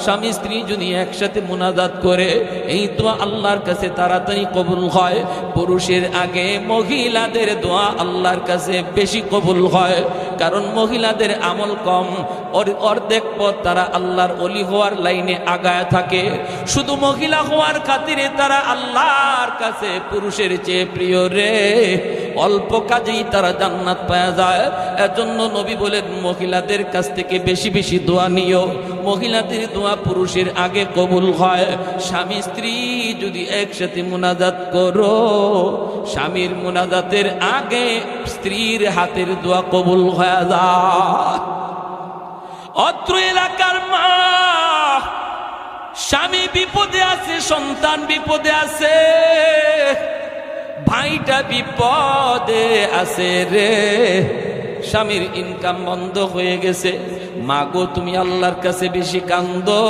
স্বামী স্ত্রী যদি একসাথে মুনাজাত করে এই দোয়া আল্লাহর কাছে তাড়াতাড়ি কবুল হয়। পুরুষের আগে মহিলাদের দোয়া আল্লাহর কাছে বেশি কবুল হয়, কারণ মহিলাদের আমল কম, অর্ধেক পথ তারা আল্লাহর ওলি হওয়ার লাইনে আগায় থাকে। শুধু মহিলা হওয়ার খাতিরে তারা আল্লাহর কাছে পুরুষের চেয়ে প্রিয় রে, অল্প কাজেই তারা জান্নাত পাওয়া যায়। এজন্য নবী বলেন মহিলাদের কাছ থেকে বেশি বেশি দোয়া নিও, মহিলাদের দোয়া পুরুষের আগে কবুল হয়। স্বামী স্ত্রী যদি একসাথে মুনাজাত করো, স্বামীর মুনাজাতের আগে স্ত্রীর হাতের দোয়া কবুল হয়ে যায়। অত্র এলাকার মা, স্বামী বিপদে আছে, সন্তান বিপদে আছে, ভাইটা বিপদে আছে রে, স্বামীর ইনকাম বন্ধ হয়ে গেছে। মা গো, তুমি আল্লাহর কাছে বেশি কান্দো।